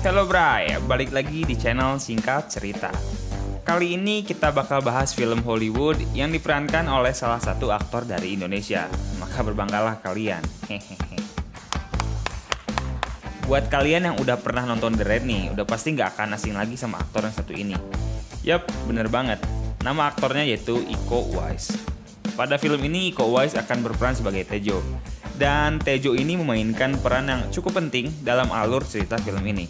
Halo Bray, balik lagi di channel Singkat Cerita. Kali ini kita bakal bahas film Hollywood yang diperankan oleh salah satu aktor dari Indonesia. Maka berbanggalah kalian. Hehehe. Buat kalian yang udah pernah nonton The Raid nih, udah pasti nggak akan asing lagi sama aktor yang satu ini. Yap, bener banget. Nama aktornya yaitu Iko Uwais. Pada film ini Iko Uwais akan berperan sebagai Tejo. Dan Tejo ini memainkan peran yang cukup penting dalam alur cerita film ini.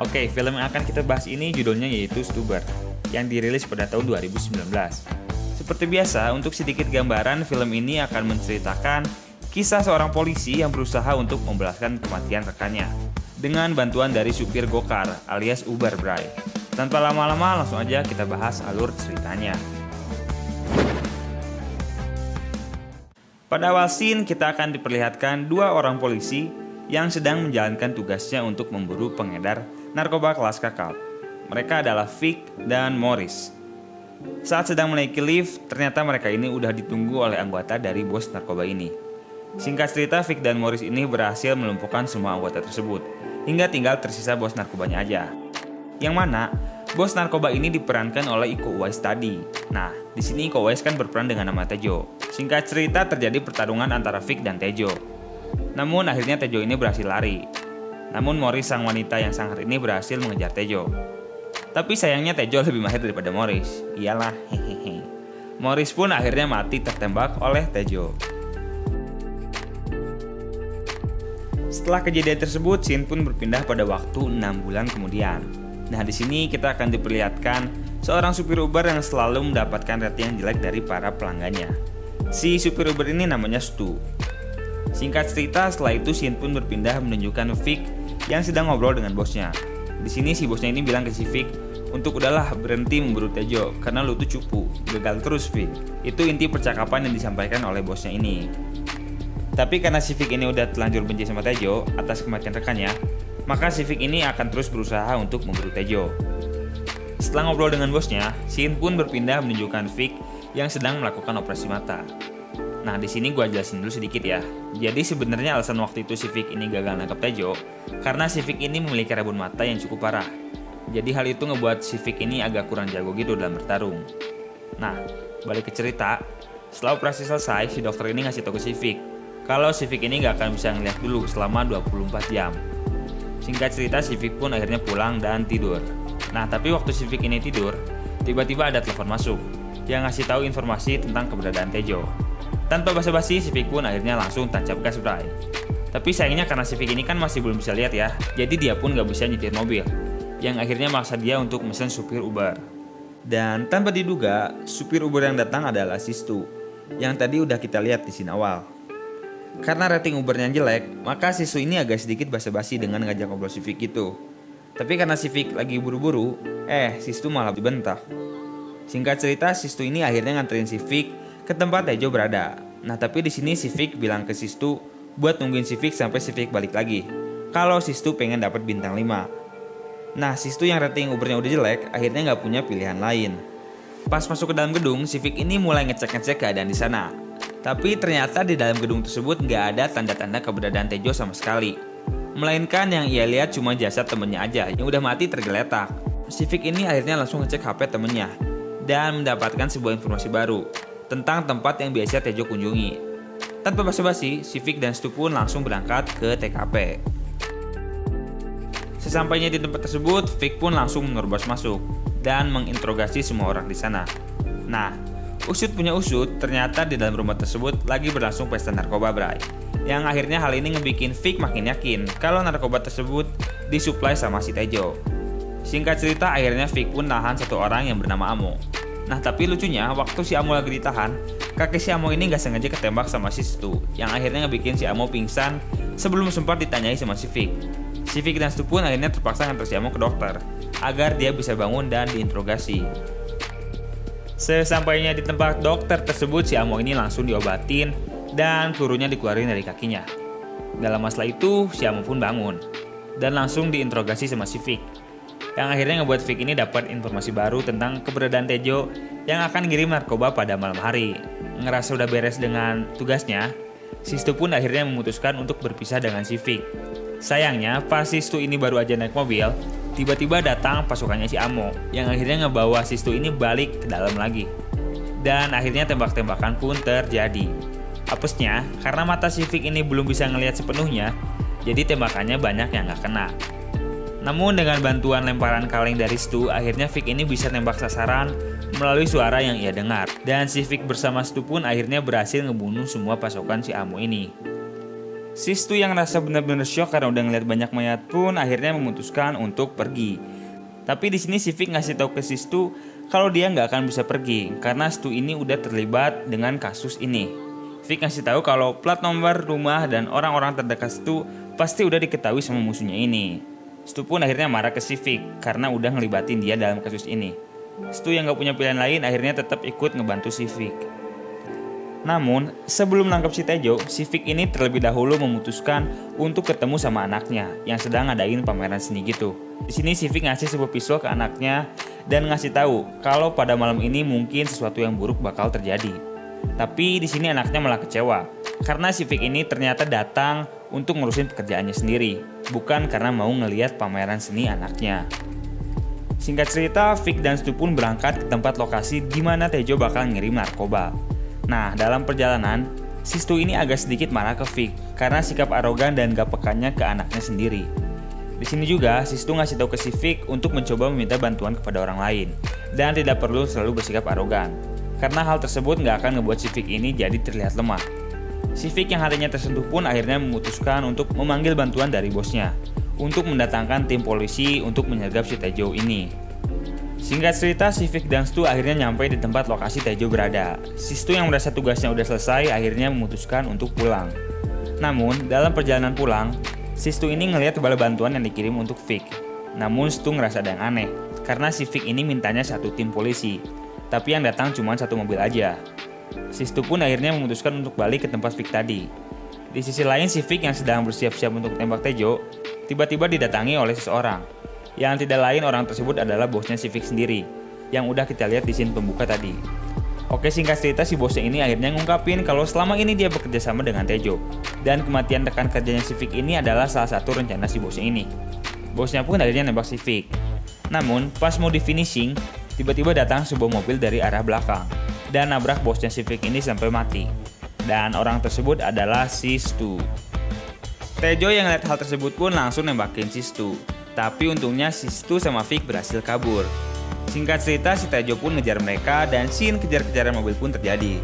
Oke, film yang akan kita bahas ini judulnya yaitu Stuber, yang dirilis pada tahun 2019. Seperti biasa, untuk sedikit gambaran, film ini akan menceritakan kisah seorang polisi yang berusaha untuk membalaskan kematian rekannya dengan bantuan dari supir gokar alias Uber Bray. Tanpa lama-lama, langsung aja kita bahas alur ceritanya. Pada awal scene, kita akan diperlihatkan dua orang polisi yang sedang menjalankan tugasnya untuk memburu pengedar narkoba kelas kakap. Mereka adalah Vic dan Morris. Saat sedang menaiki lift, ternyata mereka ini udah ditunggu oleh anggota dari bos narkoba ini. Singkat cerita, Vic dan Morris ini berhasil melumpuhkan semua anggota tersebut, hingga tinggal tersisa bos narkobanya aja. Yang mana, bos narkoba ini diperankan oleh Iko Uwais tadi. Nah, di sini Iko Uwais kan berperan dengan nama Tejo. Singkat cerita, terjadi pertarungan antara Vic dan Tejo. Namun akhirnya Tejo ini berhasil lari. Namun Morris, sang wanita yang sangar ini, berhasil mengejar Tejo. Tapi sayangnya Tejo lebih mahir daripada Morris. Iyalah, hehehe. Morris pun akhirnya mati tertembak oleh Tejo. Setelah kejadian tersebut, scene pun berpindah pada waktu 6 bulan kemudian. Nah, di sini kita akan diperlihatkan seorang supir Uber yang selalu mendapatkan rating yang jelek dari para pelanggannya. Si supir Uber ini namanya Stu. Singkat cerita, setelah itu scene pun berpindah menunjukkan Vic yang sedang ngobrol dengan bosnya. Di sini si bosnya ini bilang ke si Vic untuk udahlah berhenti memburu Tejo karena lu tuh cupu, gagal terus Vic. Itu inti percakapan yang disampaikan oleh bosnya ini. Tapi karena si Vic ini udah terlanjur benci sama Tejo atas kematian rekannya, maka si Vic ini akan terus berusaha untuk memburu Tejo. Setelah ngobrol dengan bosnya, scene pun berpindah menunjukkan Vic yang sedang melakukan operasi mata. Nah, di sini gua jelasin dulu sedikit ya. Jadi sebenarnya alasan waktu itu si Vic ini gagal nangkap Tejo karena si Vic ini memiliki rabun mata yang cukup parah. Jadi hal itu ngebuat si Vic ini agak kurang jago gitu dalam bertarung. Nah, balik ke cerita. Setelah operasi selesai, si dokter ini ngasih tahu ke si Vic kalau si Vic ini gak akan bisa ngeliat dulu selama 24 jam. Singkat cerita, si Vic pun akhirnya pulang dan tidur. Nah, tapi waktu si Vic ini tidur, tiba-tiba ada telepon masuk yang ngasih tahu informasi tentang keberadaan Tejo. Tanpa basa-basi, si Vic pun akhirnya langsung tancap gas Bray. Tapi sayangnya karena si Vic ini kan masih belum bisa lihat ya, jadi dia pun gak bisa nyetir mobil, yang akhirnya maksa dia untuk mesen supir Uber. Dan tanpa diduga, supir Uber yang datang adalah si Stu, yang tadi udah kita lihat di scene awal. Karena rating Ubernya jelek, maka si Stu ini agak sedikit basa-basi dengan ngajak ngobrol si Vic itu. Tapi karena si Vic lagi buru-buru, si Stu malah dibentak. Singkat cerita, si Stu ini akhirnya nganterin si Vic ke tempat Tejo berada. Nah, tapi di sini si Vic bilang ke si Stu buat nungguin si Vic sampai si Vic balik lagi. Kalau si Stu pengen dapat bintang 5. Nah, si Stu yang rating Ubernya udah jelek, akhirnya nggak punya pilihan lain. Pas masuk ke dalam gedung, si Vic ini mulai ngecek-ngecek keadaan di sana. Tapi ternyata di dalam gedung tersebut nggak ada tanda-tanda keberadaan Tejo sama sekali. Melainkan yang ia lihat cuma jasad temennya aja yang udah mati tergeletak. Si Vic ini akhirnya langsung ngecek HP temennya dan mendapatkan sebuah informasi baru tentang tempat yang biasa Tejo kunjungi. Tanpa basa-basi, si Vic dan Stu pun langsung berangkat ke TKP. Sesampainya di tempat tersebut, Vic pun langsung menerobos masuk dan menginterogasi semua orang di sana. Nah, usut punya usut, ternyata di dalam rumah tersebut lagi berlangsung pesta narkoba Bray. Yang akhirnya hal ini ngebikin Vic makin yakin kalau narkoba tersebut disuplai sama si Tejo. Singkat cerita, akhirnya Vic pun nahan satu orang yang bernama Amo. Nah, tapi lucunya waktu si Amo lagi ditahan, kakek si Amo ini gak sengaja ketembak sama si Stu, yang akhirnya ngebikin si Amo pingsan sebelum sempat ditanyai sama si Vic. Si Vic dan Stu pun akhirnya terpaksa nganter si Amo ke dokter agar dia bisa bangun dan diinterogasi. Sesampainya di tempat dokter tersebut, si Amo ini langsung diobatin dan pelurunya dikeluarin dari kakinya. Dalam masalah itu, si Amo pun bangun dan langsung diinterogasi sama si Vic. yang akhirnya ngebuat Vic ini dapat informasi baru tentang keberadaan Tejo yang akan ngirim narkoba pada malam hari. Ngerasa udah beres dengan tugasnya, Sistu pun akhirnya memutuskan untuk berpisah dengan si Vic. Sayangnya, pas Sistu ini baru aja naik mobil, tiba-tiba datang pasukannya si Amo yang akhirnya ngebawa Sistu ini balik ke dalam lagi. Dan akhirnya tembak-tembakan pun terjadi. Apesnya, karena mata si Vic ini belum bisa ngelihat sepenuhnya, jadi tembakannya banyak yang gak kena. Namun dengan bantuan lemparan kaleng dari Stu, akhirnya Vic ini bisa nembak sasaran melalui suara yang ia dengar. Dan si Vic bersama Stu pun akhirnya berhasil ngebunuh semua pasukan si Amo ini. Si Stu yang rasa benar-benar shock karena udah ngeliat banyak mayat pun akhirnya memutuskan untuk pergi. Tapi di sini si Vic ngasih tahu ke si Stu kalau dia nggak akan bisa pergi karena Stu ini udah terlibat dengan kasus ini. Vic ngasih tahu kalau plat nomor rumah dan orang-orang terdekat Stu pasti udah diketahui sama musuhnya ini. Stu pun akhirnya marah ke si Vic karena udah ngelibatin dia dalam kasus ini. Stu yang gak punya pilihan lain akhirnya tetap ikut ngebantu si Vic. Namun, sebelum nangkep si Tejo, si Vic ini terlebih dahulu memutuskan untuk ketemu sama anaknya yang sedang ngadain pameran seni gitu. Di sini si Vic ngasih sebuah pistol ke anaknya dan ngasih tahu kalau pada malam ini mungkin sesuatu yang buruk bakal terjadi. Tapi di sini anaknya malah kecewa karena si Vic ini ternyata datang untuk ngurusin pekerjaannya sendiri, bukan karena mau ngelihat pameran seni anaknya. Singkat cerita, Vic dan Stu pun berangkat ke tempat lokasi di mana Tejo bakal ngirim narkoba. Nah, dalam perjalanan, si Stu ini agak sedikit marah ke Vic karena sikap arogan dan gak pekanya ke anaknya sendiri. Di sini juga, si Stu ngasih tahu ke si Vic untuk mencoba meminta bantuan kepada orang lain dan tidak perlu selalu bersikap arogan, karena hal tersebut gak akan ngebuat si Vic ini jadi terlihat lemah. Si Vic yang hatinya tersentuh pun akhirnya memutuskan untuk memanggil bantuan dari bosnya untuk mendatangkan tim polisi untuk menyergap si Tejo ini. Singkat cerita, si Vic dan Stu akhirnya nyampe di tempat lokasi Tejo berada. Si Stu yang merasa tugasnya udah selesai akhirnya memutuskan untuk pulang. Namun, dalam perjalanan pulang, si Stu ini ngelihat bala bantuan yang dikirim untuk Vic. Namun Stu ngerasa ada yang aneh, karena si Vic ini mintanya satu tim polisi, tapi yang datang cuma satu mobil aja. Si Stu pun akhirnya memutuskan untuk balik ke tempat Vic tadi. Di sisi lain, si Vic yang sedang bersiap-siap untuk tembak Tejo, tiba-tiba didatangi oleh seseorang. Yang tidak lain orang tersebut adalah bosnya si Vic sendiri, yang udah kita lihat di scene pembuka tadi. Oke, singkat cerita si bosnya ini akhirnya ngungkapin kalau selama ini dia bekerja sama dengan Tejo. Dan kematian rekan kerjanya si Vic ini adalah salah satu rencana si bosnya ini. Bosnya pun akhirnya nembak si Vic. Namun, pas mau di finishing, tiba-tiba datang sebuah mobil dari arah belakang dan nabrak bosnya si Vic ini sampai mati. Dan orang tersebut adalah si Stu. Tejo yang lihat hal tersebut pun langsung nembakin si Stu. Tapi untungnya si Stu sama Vic berhasil kabur. Singkat cerita, si Tejo pun ngejar mereka dan scene kejar-kejaran mobil pun terjadi.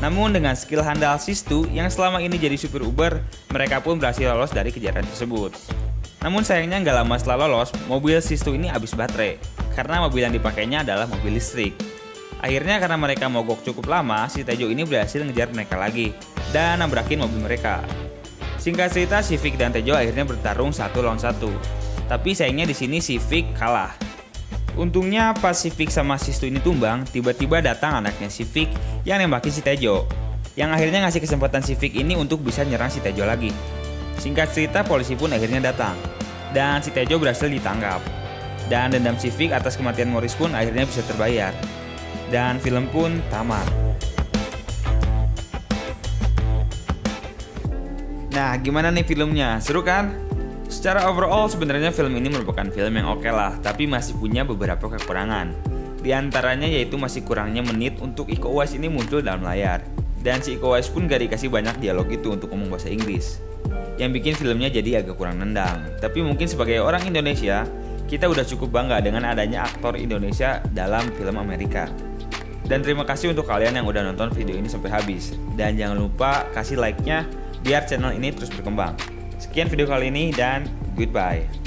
Namun dengan skill handal si Stu yang selama ini jadi supir Uber, mereka pun berhasil lolos dari kejaran tersebut. Namun sayangnya nggak lama setelah lolos, mobil si Stu ini habis baterai karena mobil yang dipakainya adalah mobil listrik. Akhirnya karena mereka mogok cukup lama, si Tejo ini berhasil ngejar mereka lagi dan nabrakin mobil mereka. Singkat cerita, si Vic dan Tejo akhirnya bertarung 1 lawan 1. Tapi sayangnya di sini si Vic kalah. Untungnya pas si Vic sama si Stu ini tumbang, tiba-tiba datang anaknya si Vic yang nembakin si Tejo, yang akhirnya ngasih kesempatan si Vic ini untuk bisa nyerang si Tejo lagi. Singkat cerita, polisi pun akhirnya datang dan si Tejo berhasil ditangkap. Dan dendam si Vic atas kematian Morris pun akhirnya bisa terbayar. Dan film pun tamat. Nah, gimana nih filmnya? Seru kan? Secara overall sebenarnya film ini merupakan film yang oke lah, tapi masih punya beberapa kekurangan. Di antaranya yaitu masih kurangnya menit untuk Iko Uwais ini muncul dalam layar. Dan si Iko Uwais pun gak dikasih banyak dialog itu untuk ngomong bahasa Inggris, yang bikin filmnya jadi agak kurang nendang. Tapi mungkin sebagai orang Indonesia, kita udah cukup bangga dengan adanya aktor Indonesia dalam film Amerika. Dan terima kasih untuk kalian yang udah nonton video ini sampai habis. Dan jangan lupa kasih like-nya biar channel ini terus berkembang. Sekian video kali ini dan goodbye.